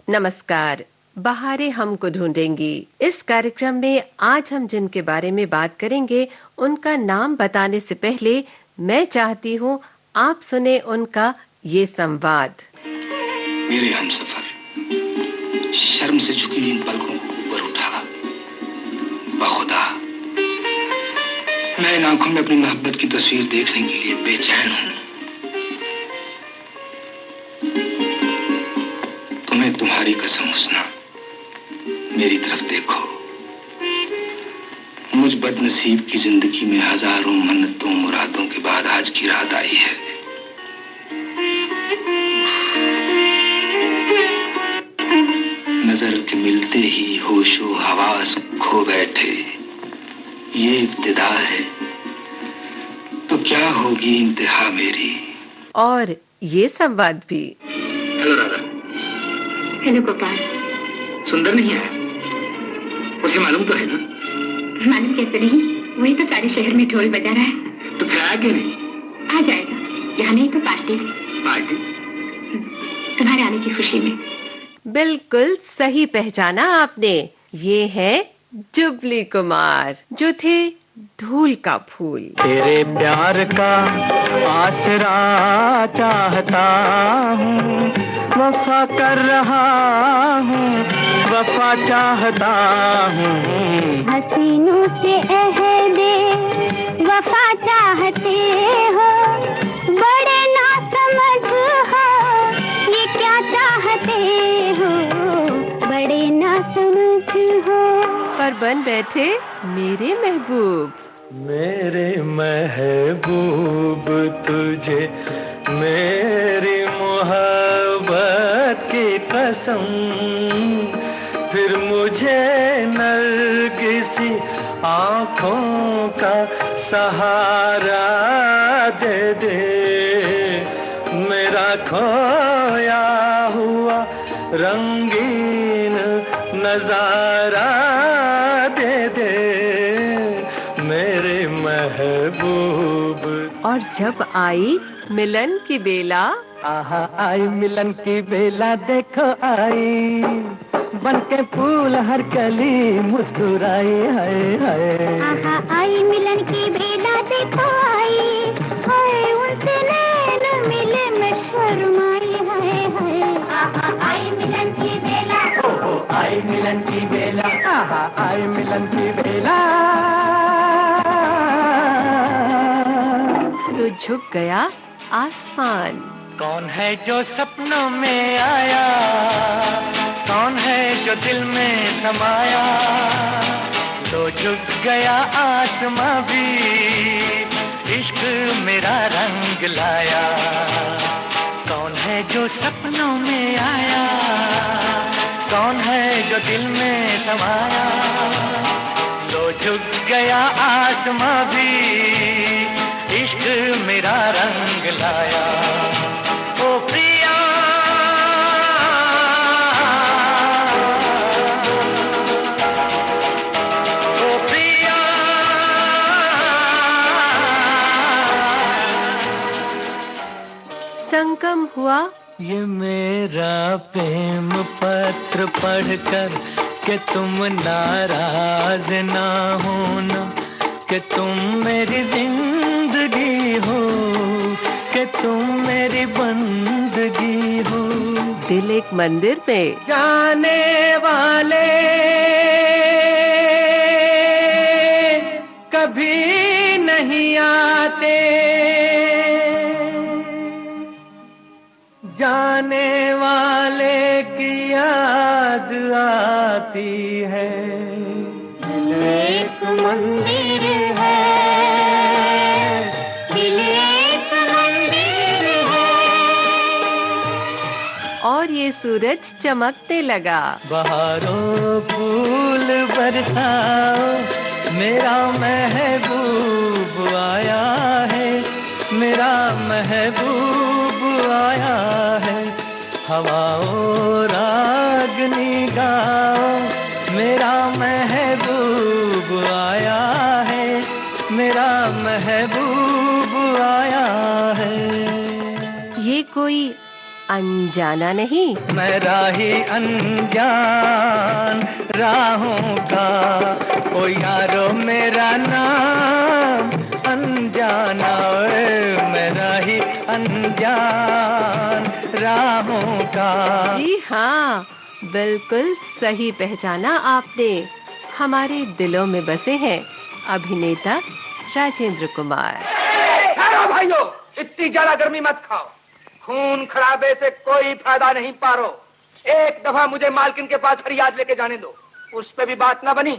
नमस्कार। बहारें हमको ढूंढेंगी। इस कार्यक्रम में आज हम जिनके बारे में बात करेंगे, उनका नाम बताने से पहले मैं चाहती हूँ आप सुने उनका ये संवाद। मेरे हमसफर, शर्म से झुकी हुई इन पलकों को ऊपर उठा। बखुदा, मैं इन आंखों में अपनी मोहब्बत की तस्वीर देखने के लिए बेचैन हूँ। तुम्हें तुम्हारी कसम हुस्ना, मेरी तरफ देखो। मुझ बदनसीब की जिंदगी में हजारों मन्नतों मुरादों के बाद आज की रात आई है। नजर के मिलते ही होशो हवास खो बैठे, ये इब्तिदा है तो क्या होगी इंतहा मेरी। और ये संवाद भी। हेलो राधा। हेलो गोपाल। सुंदर नहीं है? उसे मालूम तो है ना? मालूम कैसे नहीं, वही तो सारे शहर में ढोल बजा रहा है। तो फिर आया क्यों नहीं? आ जाएगा, यहाँ नहीं तो पार्टी। पार्टी? तुम्हारे आने की खुशी में। बिल्कुल सही पहचाना आपने। ये है जुबली कुमार, जो थे धूल का फूल। तेरे प्यार का आसरा चाहता हूँ, वफा कर रहा हूँ, वफा चाहता हूँ। हसीनों से अहदे वफा चाहते हो, बड़े ना समझ हो, ये क्या चाहते हो, बड़े ना समझ हो। पर बन बैठे मेरे महबूब। मेरे महबूब तुझे मेरी मोहब्बत की कसम, फिर मुझे नरगिसी आँखों का सहारा दे दे। मेरा खोया हुआ रंगीन नजारा दे दे मेरे महबूब। और जब आई मिलन की बेला, आहा आई मिलन की बेला, देखो आई बनके फूल हर कली मुस्कुराई। हाय हाय आहा आई मिलन की बेला, देखो आई, हाय उनसे नैन मिले मैं शर्माई। हाय हाय आहा आई मिलन की बेला, ओहो आई मिलन की बेला, आहा आई मिलन की बेला। तो झुक गया आसमान। कौन है जो सपनों में आया, कौन है जो दिल में समाया, तो झुक गया आसमां भी, इश्क मेरा रंग लाया। कौन है जो सपनों में आया, कौन है जो दिल में समाया, तो झुक गया आसमां भी, इश्क मेरा रंग लाया। ओ प्रिया ओ प्रिया, संगम हुआ ये मेरा प्रेम पत्र पढ़कर कि तुम नाराज ना होना, कि तुम मेरी जिंदगी हो, कि तुम मेरी बंदगी हो। दिल एक मंदिर में। जाने वाले कभी नहीं आते, जाने वाले की याद आती है। दिल एक मंदिर है, दिल एक मंदिर है। और ये सूरज चमकने लगा। बहारों फूल बरसाओ, मेरा महबूब आया है, मेरा महबूब आया है। हवाओं रागनी गाओ, मेरा महबूब आया है, मेरा महबूब आया है। ये कोई अनजाना नहीं, मैं राही अनजान राहों का, ओ यारो मेरा नाम अनजाना, ओए मैं राही अनजान राहों का। जी हाँ, बिल्कुल सही पहचाना आपने। हमारे दिलों में बसे हैं अभिनेता राजेंद्र कुमार। ठहरो भाइयों, इतनी ज्यादा गर्मी मत खाओ। खून खराबे से कोई फायदा नहीं पारो। एक दफा मुझे मालकिन के पास फरियाद लेके जाने दो। उस पे भी बात ना बनी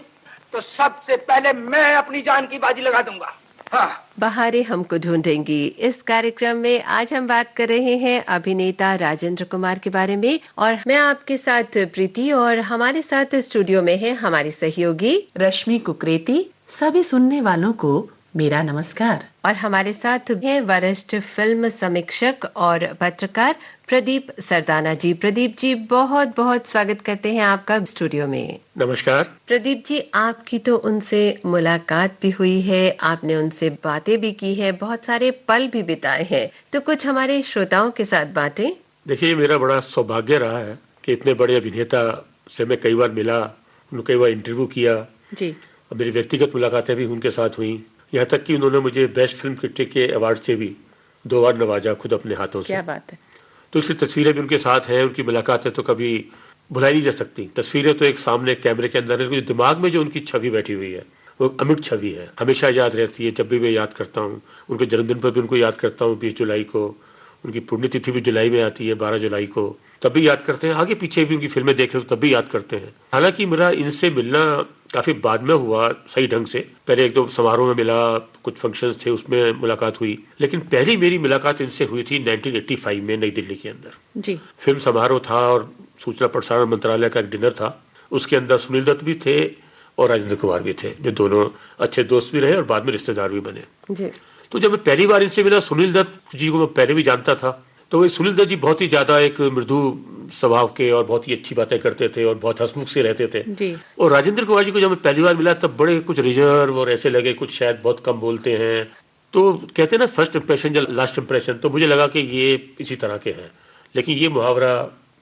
तो सबसे पहले मैं अपनी जान की बाजी लगा दूंगा। हाँ। बहारें हमको ढूंढेंगी। इस कार्यक्रम में आज हम बात कर रहे हैं अभिनेता राजेंद्र कुमार के बारे में, और मैं आपके साथ प्रीति, और हमारे साथ स्टूडियो में है हमारी सहयोगी रश्मि कुकरेती। सभी सुनने वालों को मेरा नमस्कार। और हमारे साथ हैं वरिष्ठ फिल्म समीक्षक और पत्रकार प्रदीप सरदाना जी। प्रदीप जी, बहुत बहुत स्वागत करते हैं आपका स्टूडियो में। नमस्कार। प्रदीप जी, आपकी तो उनसे मुलाकात भी हुई है, आपने उनसे बातें भी की है, बहुत सारे पल भी बिताए हैं, तो कुछ हमारे श्रोताओं के साथ बातें। देखिए, मेरा बड़ा सौभाग्य रहा है कि इतने बड़े अभिनेता से मैं कई बार मिला, उनको कई बार इंटरव्यू किया जी। और मेरी व्यक्तिगत मुलाकातें भी उनके साथ हुई। यहाँ तक कि उन्होंने मुझे बेस्ट फिल्म क्रिटिक के अवार्ड से भी 2 बार नवाजा खुद अपने हाथों से। क्या बात है। तो इसलिए तस्वीरें भी उनके साथ हैं, उनकी मुलाकातें तो कभी भुलाई नहीं जा सकती। तस्वीरें तो एक सामने कैमरे के अंदर है, दिमाग में जो उनकी छवि बैठी हुई है वो अमिट छवि है, हमेशा याद रहती है। जब भी मैं याद करता हूँ, उनके जन्मदिन पर भी उनको याद करता हूँ 20 जुलाई को, उनकी पुण्यतिथि भी जुलाई में आती है 12 जुलाई को, तब भी याद करते हैं। आगे पीछे भी उनकी फिल्में देख रहे हो तब भी याद करते हैं। हालांकि मेरा इनसे मिलना काफी बाद में हुआ सही ढंग से। पहले 1-2 समारोह में मिला, कुछ फंक्शंस थे उसमें मुलाकात हुई, लेकिन पहली मेरी मुलाकात इनसे हुई थी 1985 में नई दिल्ली के अंदर जी। फिल्म समारोह था और सूचना प्रसारण मंत्रालय का एक डिनर था। उसके अंदर सुनील दत्त भी थे और राजेंद्र कुमार भी थे, जो दोनों अच्छे दोस्त भी रहे और बाद में रिश्तेदार भी बने जी। तो जब मैं पहली बार इनसे मिला, सुनील दत्त जी को मैं पहले भी जानता था, तो वो सुनील दत्त जी बहुत ही ज्यादा एक मृदु स्वभाव के और बहुत ही अच्छी बातें करते थे और बहुत हंसमुख से रहते थे जी। और राजेंद्र कुमार जी को जब मैं पहली बार मिला तब बड़े कुछ रिजर्व और ऐसे लगे, कुछ शायद बहुत कम बोलते हैं। तो कहते हैं ना, फर्स्ट इंप्रेशन या लास्ट इंप्रेशन, तो मुझे लगा कि ये इसी तरह के हैं, लेकिन ये मुहावरा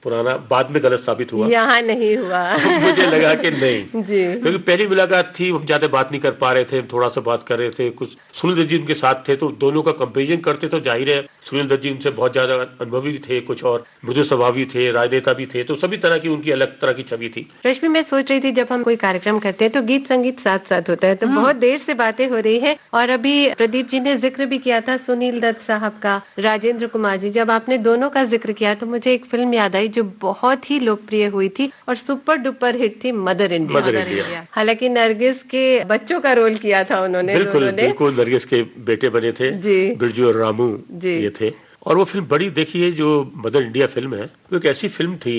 पुराना बाद में गलत साबित हुआ। यहाँ नहीं हुआ। मुझे लगा कि नहीं जी। क्योंकि पहली मुलाकात थी, हम ज्यादा बात नहीं कर पा रहे थे, थोड़ा सा बात कर रहे थे। कुछ सुनील दत्त जी उनके साथ थे तो दोनों का कंपैरिजन करते तो जाहिर है सुनील दत्त जी उनसे बहुत ज्यादा अनुभवी भी थे, कुछ और मृदु स्वभावी थे, राजनेता भी थे, तो सभी तरह की उनकी अलग तरह की छवि थी। रश्मि, मैं सोच रही थी जब हम कोई कार्यक्रम करते हैं तो गीत संगीत साथ साथ होता है, तो बहुत देर से बातें हो रही है। और अभी प्रदीप जी ने जिक्र भी किया था सुनील दत्त साहब का, राजेंद्र कुमार जी, जब आपने दोनों का जिक्र किया तो मुझे एक फिल्म याद आई जो बहुत ही लोकप्रिय हुई थी और सुपर डुपर हिट थी, मदर इंडिया। हालांकि नरगिस के बच्चों का रोल किया था उन्होंने। बिल्कुल नरगिस के बेटे बने थे बिरजू और रामू ये थे। और वो फिल्म बड़ी देखिए, जो मदर इंडिया फिल्म है, वो एक ऐसी फिल्म थी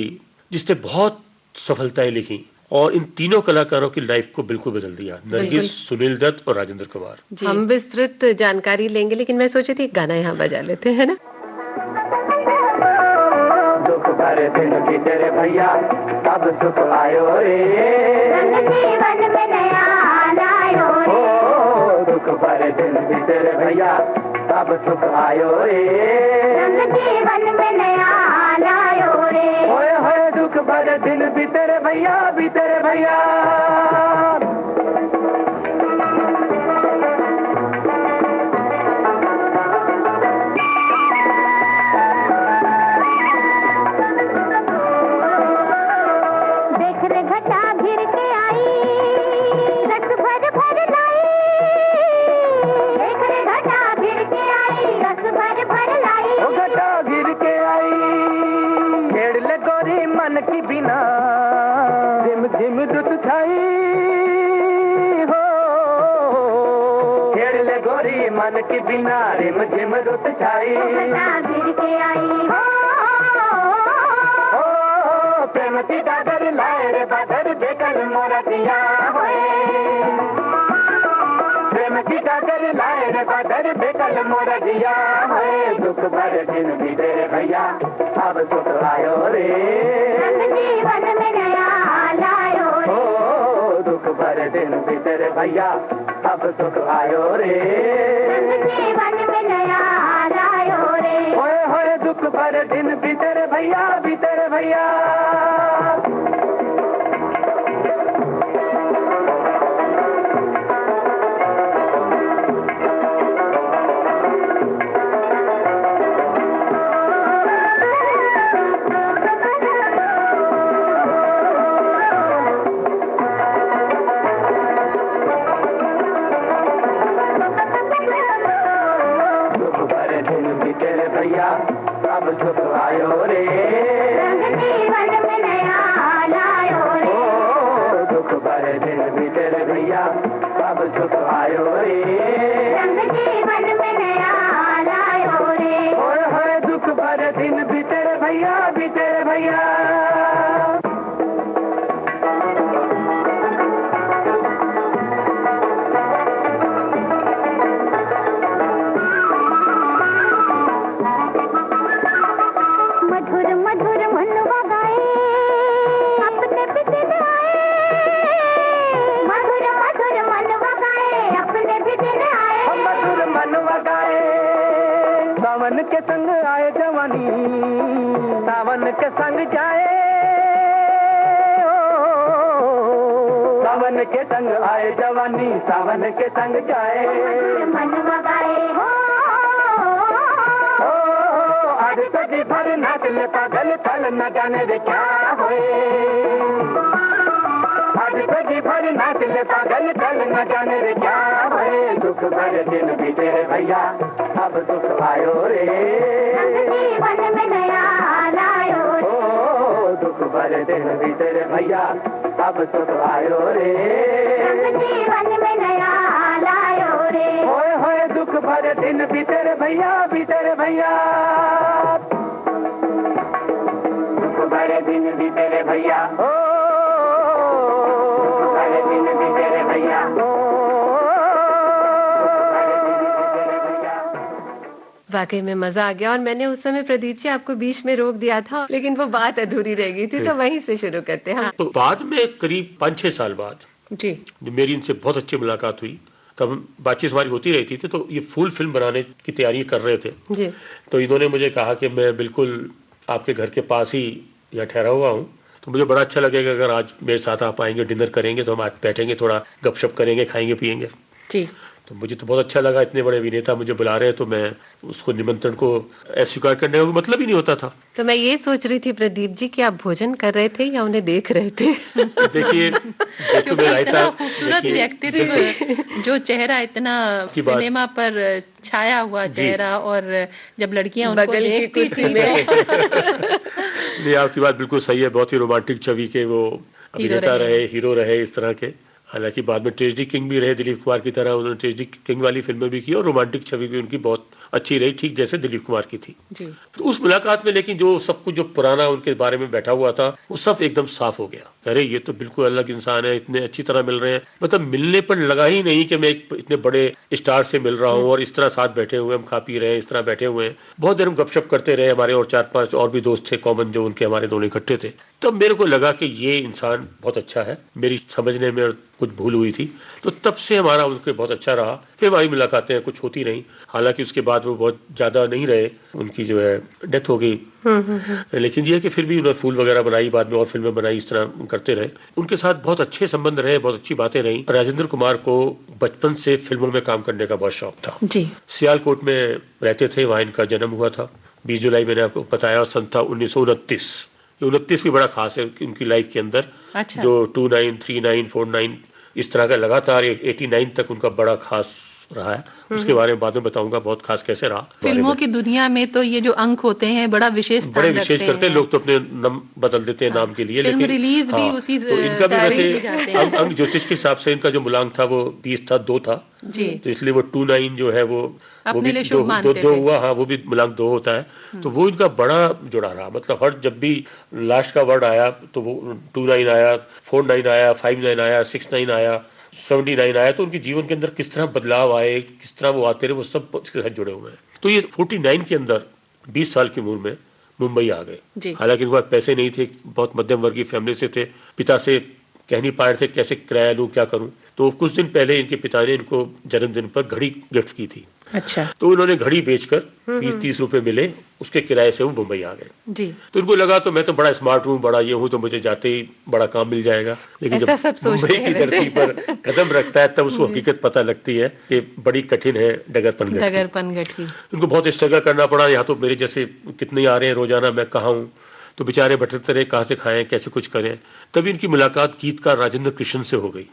जिसने बहुत सफलताएं लिखी और इन तीनों कलाकारों की लाइफ को बिल्कुल बदल दिया, नरगिस, सुनील दत्त और राजेंद्र कुमार। हम विस्तृत जानकारी लेंगे, लेकिन मैं सोची थी गाना यहाँ बजा लेते हैं ना। दुख भरे दिन की तेरे भैया अब सुख आयो रे, जीवन में नया लायो रे, दुख भरे दिन की तेरे भैया अब सुख आयो रे, जीवन में नया लायो रे, होए होए दुख भरे दिन भी तेरे भैया, भी तेरे भैया। मन की बिना झिम झिम दुत छाई हो, खेड़ ले गोरी मन की बिना रिम झिम दुत छाई, गिर के आई हो, प्रेम की दादर लाए रे बादर बेकल मोरा दिया होए, प्रेम की दादर लाए रे बादर बेकल मोरा दिया होए, दुख भरे दिन भी तेरे भैया अब सुख आयो रे, जीवन में नया लायो रे, दुख भरे दिन भी तेरे भैया अब सुख आयो रे, जीवन में नया लायो रे। होए होए दुख भरे दिन बीते रे भैया, बीते रे भैया। अब सुख आयो रे, रंग जीवन में नया लायो रे। ओ दुख भरे दिन बीते रे भैया, अब सुख आयो रे, रंग जीवन में नया लायो रे। ओए होए दुख भरे दिन बीते रे भैया, बीते रे भैया। सावन के संग आए जवानी, सावन के संग जाए, सावन के संग आए जवानी, सावन के संग जाए। मन बगाए हो आज तो जी भर नाच ले पागल थल न जाने रे क्या होए। आज तो जी भर नाच ले पागल थल न जाने रे क्या होए। दुख भरे दिन बीते रे भैया, अब दुख आयो रे, जीवन में नया लायो रे। ओ दुख भरे दिन बीते रे भैया, अब सुख आयो रे, जीवन में नया लायो रे। होए होए दुख भरे दिन बीते रे भैया, बीते रे भैया। दुख भरे दिन बीते रे भैया, ओ दुख भरे दिन बीते रे भैया। वाकई में मजा आ गया। और मैंने उस समय प्रदीप जी आपको बीच में रोक दिया था, लेकिन वो बात अधूरी रह गई थी, तो वहीं से शुरू करते हैं। हाँ। तो बाद में करीब 5-6 साल बाद जी मेरी इनसे बहुत अच्छी मुलाकात हुई। तब बातचीत हमारी होती रहती थी, तो ये फुल फिल्म बनाने की तैयारी कर रहे थे जी। तो इन्होंने मुझे कहा कि मैं बिल्कुल आपके घर के पास ही यहाँ ठहरा हुआ हूँ, तो मुझे बड़ा अच्छा लगेगा अगर आज मेरे साथ आप आएंगे, डिनर करेंगे, तो हम आज बैठेंगे, थोड़ा गपशप करेंगे, खाएंगे पिएंगे। जी। तो मुझे तो बहुत अच्छा लगा, इतने बड़े अभिनेता मुझे बुला रहे हैं, तो मैं उसको निमंत्रण को अस्वीकार करने का मतलब ही नहीं होता था। तो मैं ये सोच रही थी प्रदीप जी कि आप भोजन कर रहे थे या उन्हें देख रहे थे। देखिए इतना खूबसूरत व्यक्तित्व, जो चेहरा इतना सिनेमा पर छाया हुआ चेहरा, और जब लड़कियां उनको देखती थी नहीं, आपकी बात बिल्कुल सही है। बहुत ही रोमांटिक छवि के वो अभिनेता रहे, हीरो रहे इस तरह के। हालांकि बाद में ट्रेजेडी किंग भी रहे दिलीप कुमार की तरह, उन्होंने ट्रेजेडी किंग वाली फिल्में भी की और रोमांटिक छवि भी उनकी बहुत अच्छी रही, ठीक जैसे दिलीप कुमार की थी जी। तो उस मुलाकात में लेकिन जो सब कुछ जो पुराना उनके बारे में बैठा हुआ था वो सब एकदम साफ हो गया। अरे ये तो बिल्कुल अलग इंसान है, इतने अच्छी तरह मिल रहे हैं, मतलब मिलने पर लगा ही नहीं कि मैं एक इतने बड़े स्टार से मिल रहा हूँ और इस तरह साथ बैठे हुए हम खा पी रहे हैं, इस तरह बैठे हुए हैं। बहुत देर हम गपशप करते रहे, हमारे और 4-5 और भी दोस्त थे कॉमन, जो उनके हमारे दोनों इकट्ठे थे। तब मेरे को लगा कि ये इंसान बहुत अच्छा है, मेरी समझने में कुछ भूल हुई थी, तो तब से हमारा उनके बहुत अच्छा रहा। फिर हमारी मुलाकातें कुछ होती रहीं, हालांकि उसके बाद वो बहुत ज्यादा नहीं रहे, उनकी जो है डेथ हो गई। लेकिन ये है कि फिर भी उन्होंने फूल वगैरह बनाई, बाद में और फिल्में बनाई, इस तरह करते रहे। उनके साथ बहुत अच्छे संबंध रहे, बहुत अच्छी बातें रहीं। राजेंद्र कुमार को बचपन से फिल्मों में काम करने का बहुत शौक था जी। सियालकोट में रहते थे, वहाँ इनका जन्म हुआ था। 20 जुलाई मैंने आपको बताया, सन था 1929। 29 भी बड़ा खास है उनकी लाइफ के अंदर। अच्छा। जो 29, 39, 49 इस तरह का लगातार 89 तक उनका बड़ा खास रहा है। उसके बारे में बाद में बताऊंगा बहुत खास कैसे रहा। फिल्मों की दुनिया में तो ये जो अंक होते हैं बड़ा विशेष बड़े विशेष करते हैं लोग, तो अपने नाम बदल देते हैं नाम के लिए। फिल्म लेकिन रिलीज भी उसी तो इनका भी तारीख ली वैसे जाते हैं। अंक ज्योतिष के हिसाब से इनका जो मूलांक था वो 20 था, 2 था जी। तो इसलिए वो 29 जो है वो अपने भी लिए शुभ मानते दो थे। हुआ। हाँ, वो भी मूलांक 2 होता है। तो वो इनका बड़ा जुड़ा रहा, मतलब हर जब भी लास्ट का वर्ड आया तो वो 29 आया, 49 आया, 59 आया, 69 आया, 79 आया। तो उनके जीवन के अंदर किस तरह बदलाव आए, किस तरह वो आते रहे, वो सब इसके साथ जुड़े हुए हैं। तो ये 49 के अंदर 20 साल की उम्र में मुंबई आ गए। हालांकि इनके पास पैसे नहीं थे, बहुत मध्यम वर्गीय फैमिली से थे। पिता से कह नहीं पा रहे थे कैसे किराया लूं, क्या करूं। तो कुछ दिन पहले इनके पिता ने इनको जन्मदिन पर घड़ी गिफ्ट की थी। अच्छा। तो उन्होंने घड़ी बेचकर 20-30 रुपए मिले, उसके किराए से वो मुंबई आ गए जी। तो उनको लगा तो मैं तो बड़ा स्मार्ट हूँ, बड़ा ये हूँ, तो मुझे जाते ही बड़ा काम मिल जाएगा। लेकिन जब मुंबई की धरती पर कदम रखता है तब उसको हकीकत पता लगती है कि बड़ी कठिन है डगरपन गठरी। उनको बहुत स्ट्रगल करना पड़ा। यहाँ तो मेरे जैसे कितने आ रहे हैं रोजाना, मैं कहाँ हूँ, तो बेचारे भटकते रहे, कहाँ से खाएं, कैसे कुछ करें। तभी इनकी मुलाकात गीतकार राजेंद्र कृष्ण से हो गई।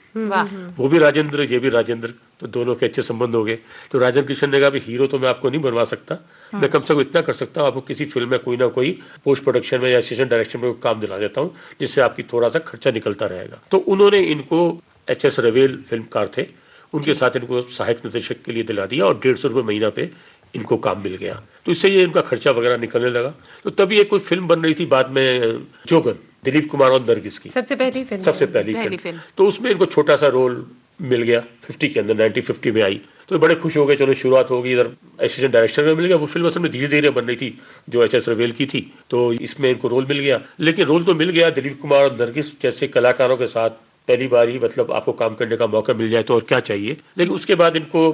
वो भी राजेंद्र, ये भी राजेंद्र, तो दोनों के अच्छे संबंध हो गए। तो राजेंद्र कृष्ण ने कहा भी हीरो तो मैं आपको नहीं बनवा सकता, मैं कम से कम इतना कर सकता हूँ, आपको किसी फिल्म में कोई ना कोई पोस्ट प्रोडक्शन में या असिस्टेंट डायरेक्शन में काम दिला देता हूँ, जिससे आपकी थोड़ा सा खर्चा निकलता रहेगा। तो उन्होंने इनको HS रवेल फिल्मकार थे, उनके साथ इनको सहायक निर्देशक के लिए दिला दिया और 150 रुपये महीना पे इनको काम मिल गया। तो इससे ये इनका खर्चा वगैरह निकलने लगा। तो तभी एक कोई फिल्म बन रही थी बाद में, जोगन, दिलीप कुमार और नरगिस की सबसे पहली फिल्म। तो उसमें इनको छोटा सा रोल मिल गया 50 के अंदर, 1950 में आई। तो बड़े खुश हो गए, चलो शुरुआत होगी, इधर असिस्टेंट डायरेक्टर में मिल गया। वो फिल्म असल में धीरे धीरे बन रही थी जो HS रवेल की थी, तो इसमें इनको रोल मिल गया। लेकिन रोल तो मिल गया, दिलीप कुमार और नरगिस जैसे कलाकारों के साथ पहली बार ही मतलब आपको काम करने का मौका मिल जाए तो और क्या चाहिए। लेकिन उसके बाद इनको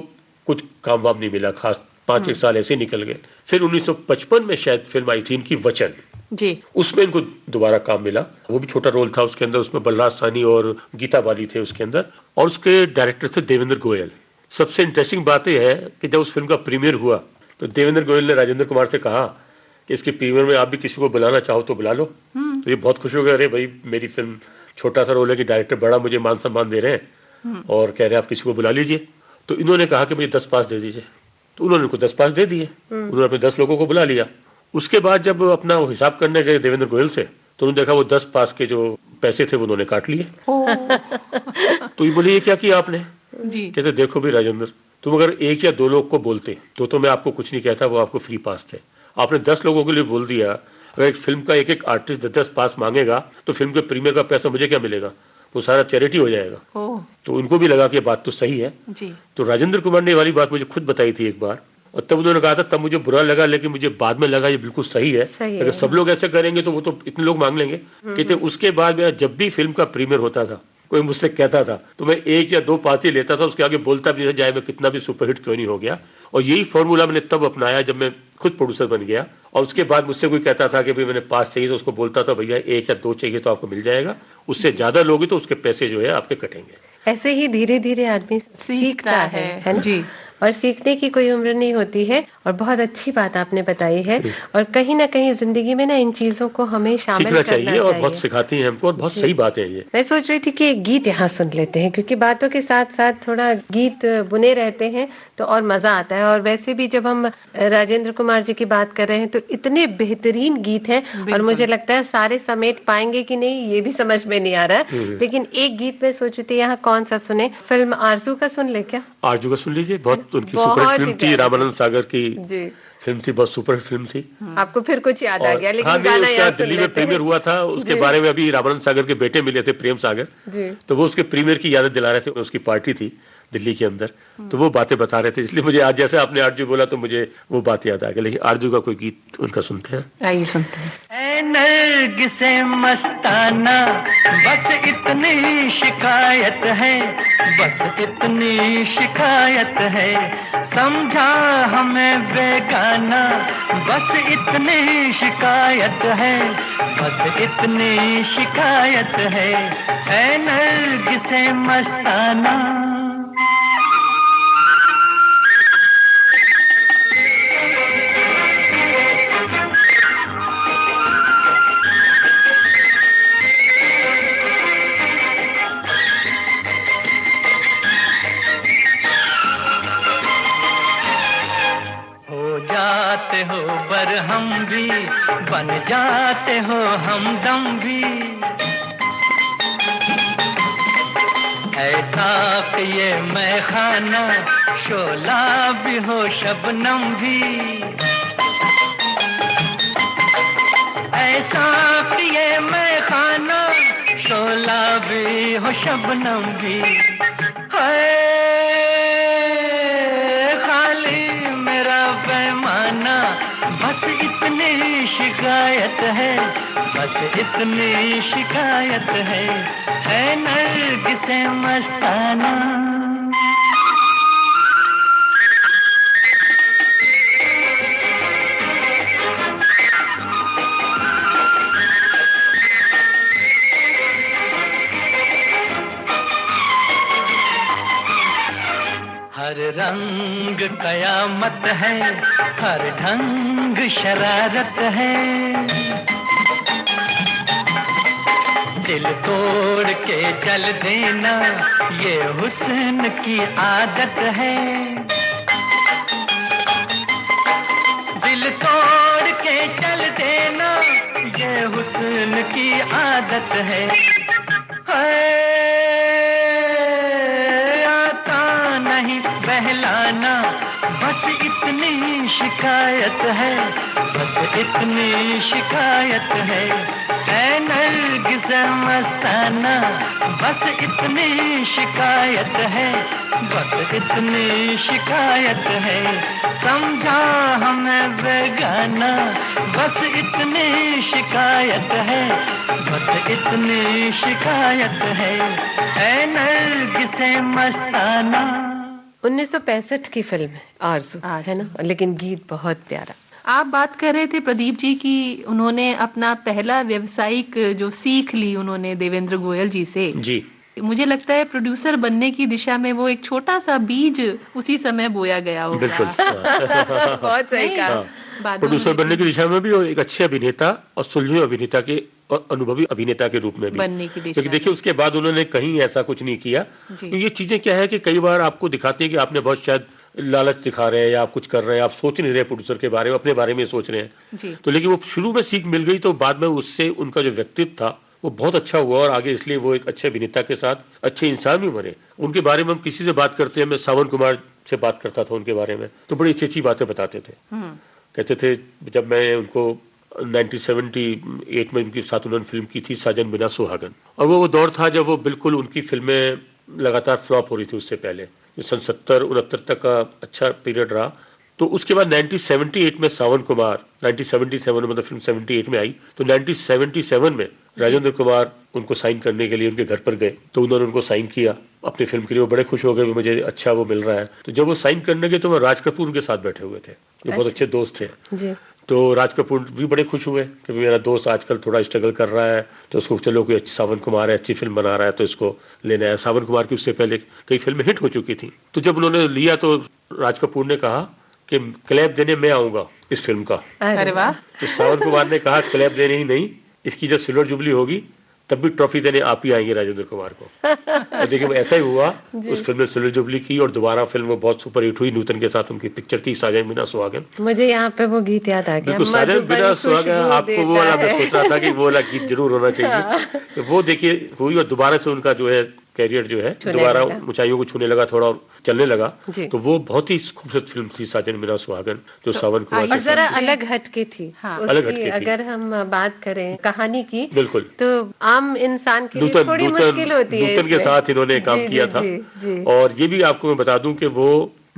कुछ काम वाम नहीं मिला खास, 5-1 साल ऐसे निकल गए। फिर 1955 में शायद फिल्म आई थी इनकी वचन जी, उसमें इनको दोबारा काम मिला। वो भी छोटा रोल था उसके अंदर, उसमें बलराज साहनी और गीता बाली थे उसके अंदर, और उसके डायरेक्टर थे देवेंद्र गोयल। सबसे इंटरेस्टिंग बात यह है कि जब उस फिल्म का प्रीमियर हुआ तो देवेंद्र गोयल ने राजेंद्र कुमार से कहा कि इसके प्रीमियर में आप भी किसी को बुलाना चाहो तो बुला लो। तो ये बहुत खुश हो गए, अरे भाई मेरी फिल्म छोटा सा रोल है कि डायरेक्टर बड़ा मुझे मान सम्मान दे रहे हैं और कह रहे हैं आप किसी को बुला लीजिए। तो इन्होंने कहा कि मुझे 10 पास दे दीजिए। तो उन्होंने उनको 10 पास दे दिए, उन्होंने अपने 10 लोगों को बुला लिया। उसके बाद जब अपना वो हिसाब करने गए देवेंद्र गोयल से, तो उन्होंने देखा वो 10 पास के जो पैसे थे वो उन्होंने काट लिए। तो ये बोले ये क्या किया आपने जी? कहते देखो भी राजेंद्र, तुम अगर 1 या 2 लोग को बोलते तो मैं आपको कुछ नहीं कहता, वो आपको फ्री पास थे। आपने 10 लोगों के लिए बोल दिया। अगर एक फिल्म का एक आर्टिस्ट 10 पास मांगेगा तो फिल्म के प्रीमियर का पैसा मुझे क्या मिलेगा, वो सारा चैरिटी हो जाएगा। तो उनको भी लगा कि बात तो सही है जी। तो राजेंद्र कुमार ने वाली बात मुझे खुद बताई थी एक बार, और तब उन्होंने कहा था, तब मुझे बुरा लगा लेकिन मुझे बाद में लगा ये बिल्कुल सही है। अगर सब लोग ऐसे करेंगे तो वो तो इतने लोग मांग लेंगे। कहते उसके बाद मेरा जब भी फिल्म का प्रीमियर होता था कोई मुझसे कहता था तो मैं 1 या 2 पास ही लेता था, उसके आगे बोलता भी नहीं, चाहे मैं कितना भी सुपरहिट क्यों नहीं हो गया। और यही फॉर्मूला मैंने तब अपनाया जब मैं खुद प्रोड्यूसर बन गया। और उसके बाद मुझसे कोई कहता था कि भाई मैंने पास चाहिए, तो उसको बोलता था भैया 1 या 2 चाहिए तो आपको मिल जाएगा, उससे ज्यादा लोगे तो उसके पैसे जो है आपके कटेंगे। ऐसे ही धीरे धीरे आदमी सीखता है जी, और सीखने की कोई उम्र नहीं होती है। और बहुत अच्छी बात आपने बताई है, और कहीं ना कहीं जिंदगी में ना इन चीजों को हमें शामिल करना चाहिए और बहुत सिखाती हैं हमको, और बहुत सही बात है ये। मैं सोच रही थी कि एक गीत यहाँ सुन लेते हैं, क्योंकि बातों के साथ साथ थोड़ा गीत बुने रहते हैं तो और मजा आता है। और वैसे भी जब हम राजेंद्र कुमार जी की बात कर रहे हैं तो इतने बेहतरीन गीत हैं, और मुझे लगता है सारे समेट पाएंगे कि नहीं ये भी समझ में नहीं आ रहा है। लेकिन एक गीत में सोची थी यहाँ कौन सा सुने, फिल्म आरज़ू का सुन ले क्या? आरज़ू का सुन लीजिए, बहुत उनकी सुपर फिल्म थी, रामानंद सागर की फिल्म थी, बहुत सुपर फिल्म थी। आपको फिर कुछ याद आ गया? लेकिन गाना उसका दिल्ली में प्रीमियर हुआ था, उसके बारे में अभी रामानंद सागर के बेटे मिले थे, प्रेम सागर जी, तो वो उसके प्रीमियर की याद दिला रहे थे। उसकी पार्टी थी दिल्ली के अंदर, तो वो बातें बता रहे थे, इसलिए मुझे आज जैसे आपने आरजू बोला तो मुझे वो बात याद आ गई। लेकिन आरजू का कोई गीत उनका सुनते हैं, आइए सुनते हैं। ऐ नरगिसे मस्ताना बस इतनी शिकायत है, बस इतनी शिकायत है, समझा हमें बेगाना, बस इतनी शिकायत है, बस इतनी शिकायत है, ऐ नरगिसे मस्ताना। जाते हो बरहम भी, बन जाते हो हमदम भी, ऐसा कि ये मैं खाना शोला भी हो शबनम भी, ऐसा कि ये मैं खाना शोला भी हो शबनम भी, है खाली मेरा पैमाना, बस इतनी शिकायत है, बस इतनी शिकायत है नरगिसे मस्ताना। हर रंग कयामत है, हर ढंग शरारत है, दिल तोड़ के चल देना ये हुस्न की आदत है, दिल तोड़ के चल देना ये हुस्न की आदत है। आता नहीं बहलाना बस इतनी शिकायत है, बस इतनी शिकायत है, ऐ नरगिस मस्ताना बस इतनी शिकायत है, बस इतनी शिकायत है, समझा हमें बेगाना बस इतनी शिकायत है, बस इतनी शिकायत है, ऐ नरगिस मस्ताना। 1965 की फिल्म है आरज़ू, है ना, लेकिन गीत बहुत प्यारा। आप बात कर रहे थे प्रदीप जी की उन्होंने अपना पहला व्यावसायिक जो सीख ली उन्होंने देवेंद्र गोयल जी से। जी, मुझे लगता है प्रोड्यूसर बनने की दिशा में वो एक छोटा सा बीज उसी समय बोया गया होगा। बिल्कुल। बहुत सही कहा। प्रोड्यूसर बनने की दिशा में भी और एक अच्छे अभिनेता और सुलझे अभिनेता के और अनुभवी अभिनेता के रूप में भी बनने की दिशा। क्योंकि देखिए उसके बाद उन्होंने कहीं ऐसा कुछ नहीं किया। तो ये चीजें क्या है कि कई बार आपको दिखाते हैं कि आपने बहुत शायद लालच दिखा रहे हैं या आप कुछ कर रहे हैं, आप सोच नहीं रहे प्रोड्यूसर के बारे में, अपने बारे में सोच रहे हैं। तो लेकिन वो शुरू में सीख मिल गई तो बाद में उससे उनका जो व्यक्तित्व था वो बहुत अच्छा हुआ और आगे इसलिए वो एक अच्छे अभिनेता के साथ अच्छे इंसान भी बने। उनके बारे में हम किसी से बात करते हैं, मैं सावन कुमार से बात करता था उनके बारे में, तो बड़ी अच्छी अच्छी बातें बताते थे। कहते थे जब मैं उनको 1978 में उनके साथ उन्होंने फिल्म की थी साजन बिना सुहागन, और वो दौर था जब वो बिल्कुल उनकी फिल्में लगातार फ्लॉप हो रही थी। उससे पहले सन 70-69 तक का अच्छा पीरियड रहा। तो उसके बाद 1978 में सावन कुमार, 1977 में मतलब फिल्म 78 में आई, तो 1977 में राजेंद्र कुमार उनको साइन करने के लिए उनके घर पर गए, तो उन्होंने उनको साइन किया अपनी फिल्म के लिए। वो बड़े खुश हो गए, मुझे अच्छा वो मिल रहा है। तो जब वो साइन करने गए तो वो राज कपूर उनके साथ बैठे हुए थे, जो बहुत अच्छे दोस्त थे जी। तो राज कपूर भी बड़े खुश हुए कि मेरा दोस्त आजकल थोड़ा स्ट्रगल कर रहा है, तो उसको चलो कोई अच्छी सावन कुमार है, अच्छी फिल्म बना रहा है तो इसको लेना है। सावन कुमार की उससे पहले कई फिल्में हिट हो चुकी थी। तो जब उन्होंने लिया तो राज कपूर ने कहा कि क्लैप देने मैं आऊंगा इस फिल्म का। अरे वाह। तो सावन कुमार ने कहा क्लैप देने ही नहीं, इसकी जब सिल्वर जुबली होगी तब भी ट्रॉफी देने आप ही आएंगे राजेंद्र कुमार को। और देखिए ऐसा ही हुआ, उस फिल्म में सिल्वर जुबली की और दोबारा फिल्म वो बहुत सुपर हिट हुई। नूतन के साथ उनकी पिक्चर थी साजन बिना सुहागन। मुझे यहाँ पे वो गीत याद आ गया, साजन बिना सुहागन। आपको वो वाला मैं सोच रहा था कि वो वाला गीत जरूर होना चाहिए। तो वो देखिए हुई और दोबारा से उनका जो है कैरियर जो है दोबारा ऊंचाइयों को छूने लगा, थोड़ा और चलने लगा। तो वो बहुत ही खूबसूरत फिल्म थी साजन बिना सुहागन, जो सावन कुमार और जरा अलग हटके थी। अलग हटके थी। अगर हम बात करें कहानी की, बिल्कुल, तो आम इंसान के लिए थोड़ी मुश्किल होती है। नूतन के साथ इन्होंने काम किया था। और ये भी आपको मैं बता दूं कि वो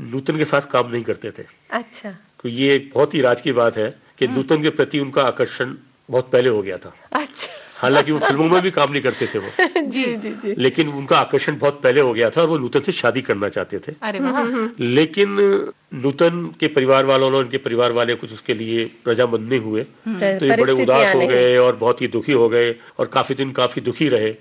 नूतन के साथ काम नहीं करते थे। अच्छा। तो ये बहुत ही राज की बात है कि नूतन के प्रति उनका आकर्षण बहुत पहले हो गया था। अच्छा। हालांकि वो फिल्मों में भी काम नहीं करते थे वो। जी जी जी। लेकिन उनका आकर्षण बहुत पहले हो गया था और वो नूतन से शादी करना चाहते थे। अरे वाह। लेकिन नूतन के परिवार वालों ने, उनके परिवार वाले कुछ उसके लिए रजामंद नहीं हुए। तो ये बड़े उदास हो गए और बहुत ही दुखी हो गए और काफी दिन काफी दुखी रहे।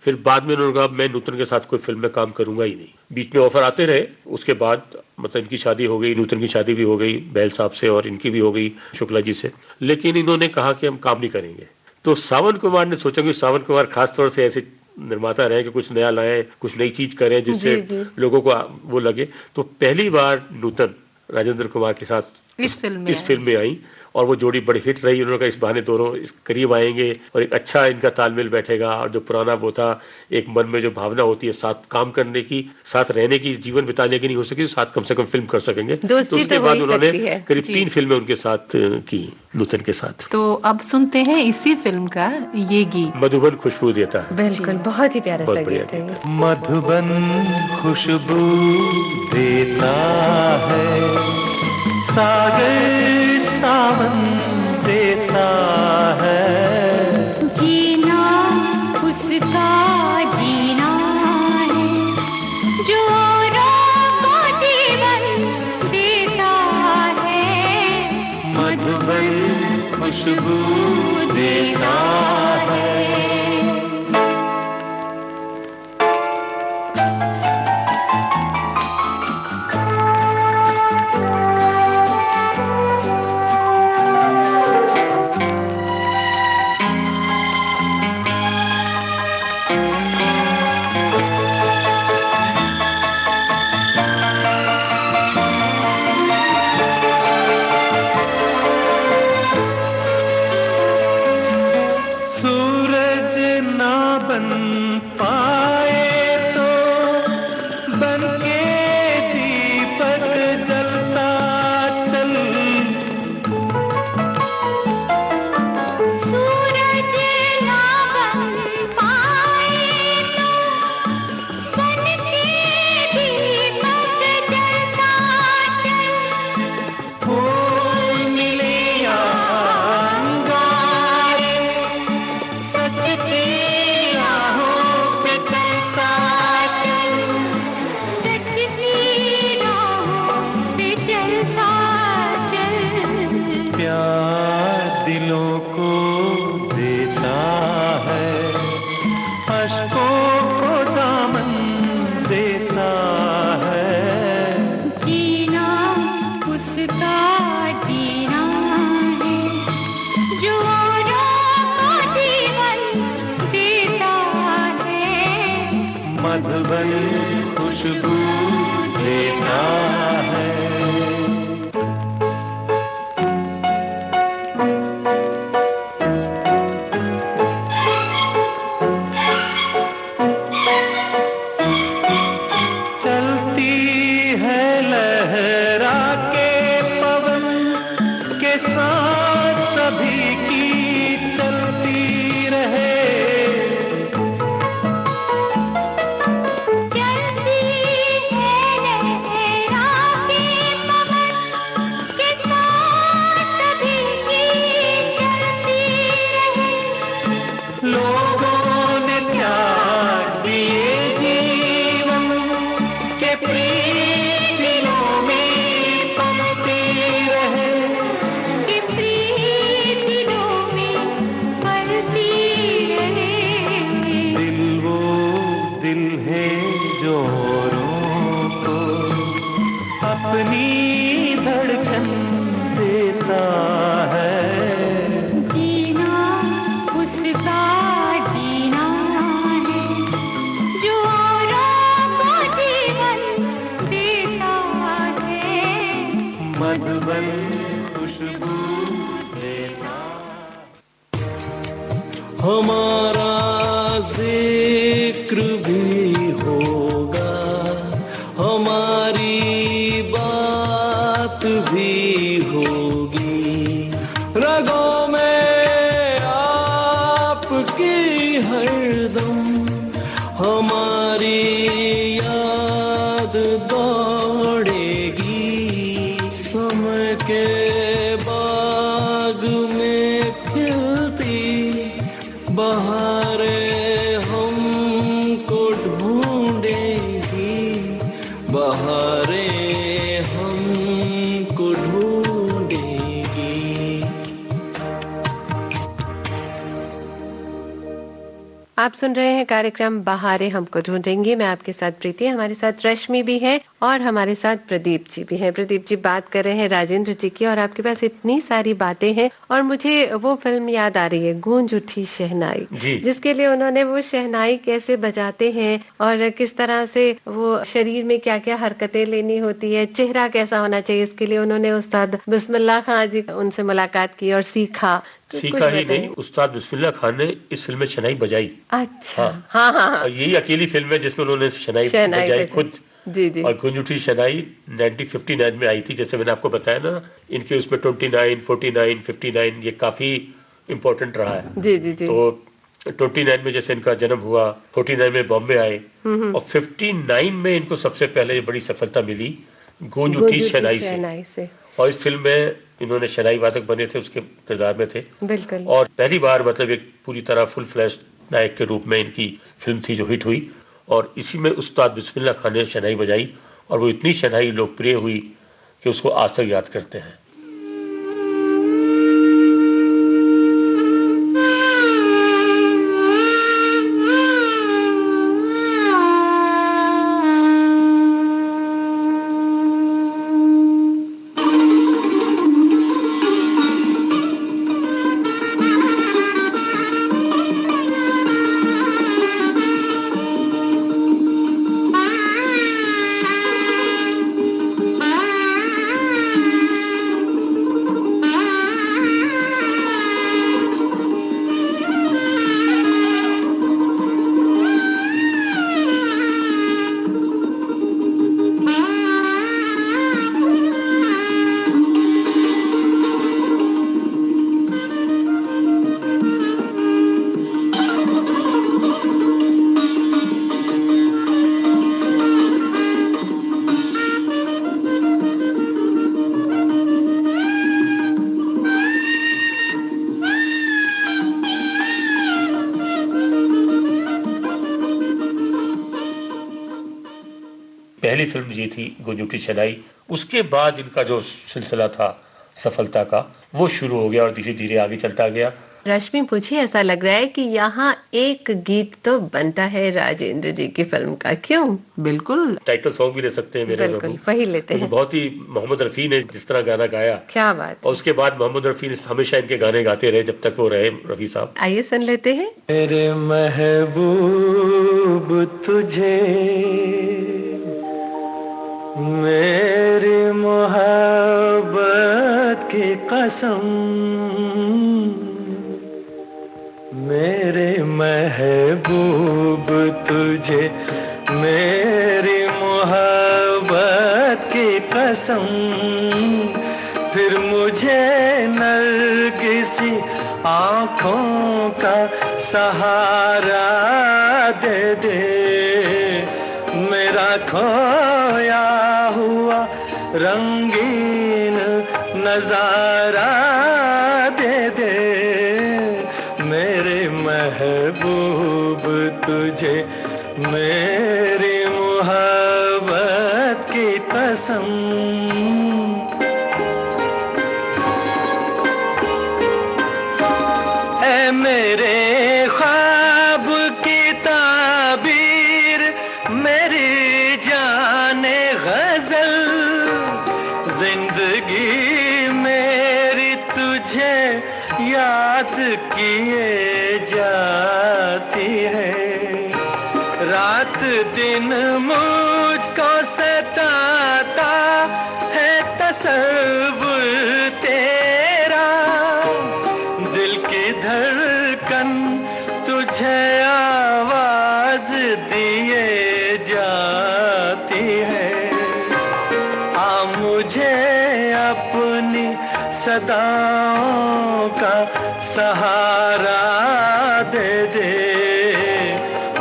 फिर बाद में उन्होंने कहा मैं नूतन के साथ कोई फिल्म में काम करूंगा ही नहीं। बीच में ऑफर आते रहे, उसके बाद मतलब इनकी शादी हो गई, नूतन की शादी भी हो गई बहल साहब से और इनकी भी हो गई शुक्ला जी से। लेकिन इन्होंने कहा कि हम काम नहीं करेंगे। तो सावन कुमार ने सोचा कि सावन कुमार खासतौर से ऐसे निर्माता रहे कि कुछ नया लाएं, कुछ नई चीज करें जिससे लोगों को वो लगे। तो पहली बार नूतन राजेंद्र कुमार के साथ इस फिल्म में आई और वो जोड़ी बड़ी हिट रही। उन्होंने कहा इस बहाने दोनों इस करीब आएंगे और एक अच्छा इनका तालमेल बैठेगा। और जो पुराना वो था, एक मन में जो भावना होती है साथ काम करने की, साथ रहने की, जीवन बिताने की नहीं हो सकी, साथ कम से कम फिल्म कर सकेंगे। तो उसके बाद उन्होंने करीब 3 फिल्में उनके साथ की नूतन के साथ। तो अब सुनते हैं इसी फिल्म का ये गीत, मधुबन खुशबू देता। बिल्कुल, बहुत ही प्यारा सा गीत है। मधुबन खुशबू देता है, सागर सावन देता है, जीना उसका जीना है, जो को जीवन देता है, मधुबन खुशबू देता है। बन पाए तो बन के दीपक जलता चल। सूरज ना बन पाए तो बन के दीपक जलता चल। फूल मिले या अंगारे सच की राहों पे चलता चल। सच की राहों पे चलता चल। प्यार दिलों को देता है, अश्कों को दामन देता है। जीना उसका जीना है जो औरों को जीवन देता है। मधुबन खुशबू देता है। चलती है लहरा के पवन के साथ सभी की चलती रहे। चलती है लहरा के पवन के साथ सभी की चलती रहे। लोगों ने त्याग दिए जीवन के प्रीत दिलों में पलती रहे। कि प्रीत दिलों में पलती रहे। दिल वो दिल है जो औरों को अपनी धड़कन देता है। जीना उसका जीना है जो औरों को जीवन देता है। मधुबन खुशबू देता। हमारा जिक्र भी होगा, हमारी बात भी होगी। रगों में आपकी हरदम हमारी याद दौड़ेगी। समय के बाग में खिलती बहारें हमको ढूंढेगी। बहारें हमको ढूंढेगी। आप सुन रहे हैं कार्यक्रम बहारें हमको ढूंढेंगे। मैं आपके साथ प्रीति, हमारे साथ रश्मि भी है और हमारे साथ प्रदीप जी भी हैं। प्रदीप जी बात कर रहे हैं राजेंद्र जी की और आपके पास इतनी सारी बातें हैं और मुझे वो फिल्म याद आ रही है गूंज उठी शहनाई, जिसके लिए उन्होंने वो शहनाई कैसे बजाते हैं और किस तरह से वो शरीर में क्या क्या हरकतें लेनी होती है, चेहरा कैसा होना चाहिए, इसके लिए उन्होंने उस्ताद बिस्मिल्लाह खान जी उनसे मुलाकात की और सीखा। सीखा ही नहीं, उस्ताद बिस्मिल्लाह खान ने इस फिल्म में शहनाई बजाई। अच्छा, हाँ हाँ हाँ। और यही अकेली फिल्म है जिसमें उन्होंने शहनाई बजाई खुद। जी जी। और गूंज उठी शहनाई 1959 में आई थी, जैसे मैंने आपको बताया ना। इनके उसमें 29, 49, 59 ये काफी इम्पोर्टेंट रहा है। जी जी जी। तो 29 में जैसे इनका जन्म हुआ, 49 में बॉम्बे आए और 59 में इनको सबसे पहले बड़ी सफलता मिली गूंज उठी शहनाई से। और इस फिल्म में इन्होंने शहनाई वादक बने थे, उसके किरदार में थे बिल्कुल। और पहली बार मतलब एक पूरी तरह फुल फ्लैश नायक के रूप में इनकी फिल्म थी जो हिट हुई। और इसी में उस्ताद बिस्मिल्लाह खान ने शहनाई बजाई और वो इतनी शहनाई लोकप्रिय हुई कि उसको आज तक याद करते हैं। पहली फिल्म ये थी गुंजूटी शनाई। उसके बाद इनका जो सिलसिला था सफलता का वो शुरू हो गया और धीरे धीरे आगे चलता गया। रश्मि, मुझे ऐसा लग रहा है कि यहाँ एक गीत तो बनता है राजेंद्र जी की फिल्म का, क्यों? बिल्कुल, टाइटल सॉन्ग भी ले सकते हैं मेरे। बिल्कुल वही लेते हैं। बहुत ही मोहम्मद रफी ने जिस तरह गाना गाया, क्या बात। और उसके बाद मोहम्मद रफी ने हमेशा इनके गाने गाते रहे जब तक वो रहे रफी साहब। आइए सुन लेते हैं। मेरे महबूब तुझे मेरी मोहब्बत की कसम, मेरे महबूब तुझे मेरी मोहब्बत की कसम, फिर मुझे नरगिसी आँखों का सहारा दे दे, मेरा खोया हुआ रंगीन नजारा दे दे, मेरे महबूब तुझे मेरी मोहब्बत की कसम। ऐ मेरे ख्वाब की ताबीर, मेरी जाने गजल, जिंदगी मेरी तुझे याद किए जाती है, रात दिन मुझको सताता है तसव्वुर तेरा, दिल की धड़कन तुझे आवाज दिए जाती है, आ मुझे अपनी सदाओं का सहारा दे दे,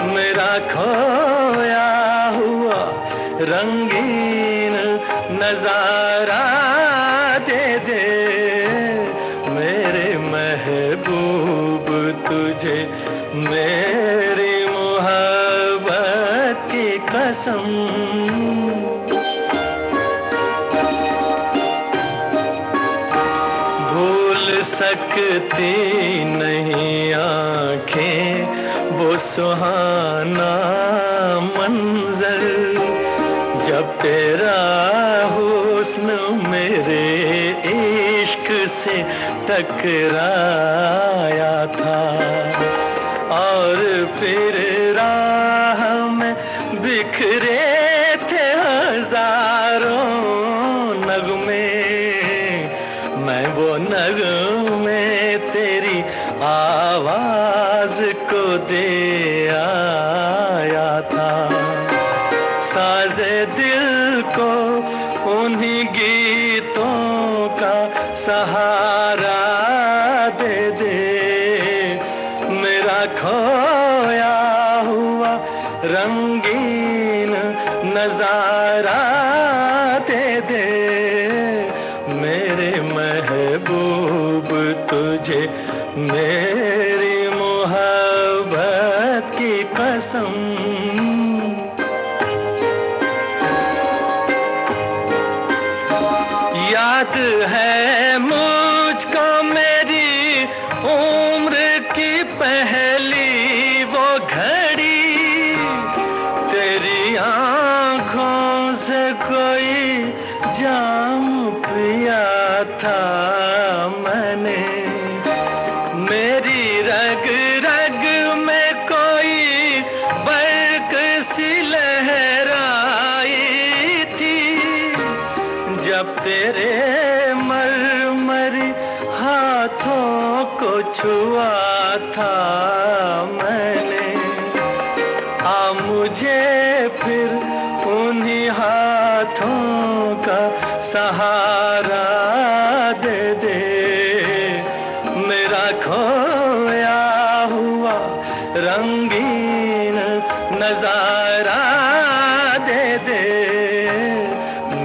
मेरा खोया हुआ रंगीन नजारा दे दे, मेरे महबूब तुझे मेरी मोहब्बत की कसम। सकती नहीं आँखें वो सुहाना मंजर, जब तेरा हुस्न मेरे इश्क से टकराया था, और फिर राह में बिखरे थे हजारों नगमे, मैं वो नगमे तेरी आवाज को दे आया था, साज़े दिल को उन्हीं गीतों का सहारा दे दे, मेरा खोया हुआ रंगीन नजारा दे दे, मेरे महबूब तुझे मेरी मोहब्बत की कसम। याद है मुझको मेरी उम्र की पहली वो घड़ी, तेरी आँखों से कोई जाम पिया था मैंने, मेरी रग रग में कोई बर्क सी लहराई थी, जब तेरे मरमरी हाथों को छुआ था मैंने, आ मुझे फिर उन्हीं हाथों का सहारा दे दे, मेरा खोया हुआ रंगीन नजारा दे दे,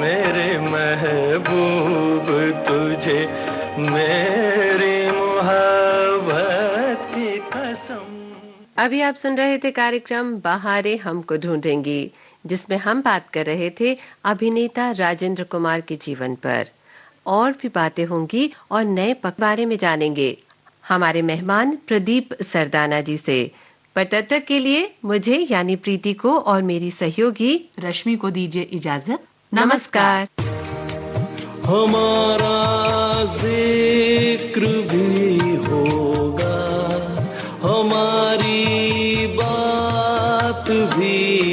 मेरे महबूब तुझे मेरी मोहब्बत की कसम। अभी आप सुन रहे थे कार्यक्रम बहारें हमको ढूंढेंगी, जिसमें हम बात कर रहे थे अभिनेता राजेंद्र कुमार के जीवन पर। और भी बातें होंगी और नए पक बारे में जानेंगे हमारे मेहमान प्रदीप सरदाना जी से। पर तब तक के लिए मुझे यानी प्रीति को और मेरी सहयोगी रश्मि को दीजिए इजाजत। नमस्कार। हमारा जिक्र भी होगा, हमारी बात भी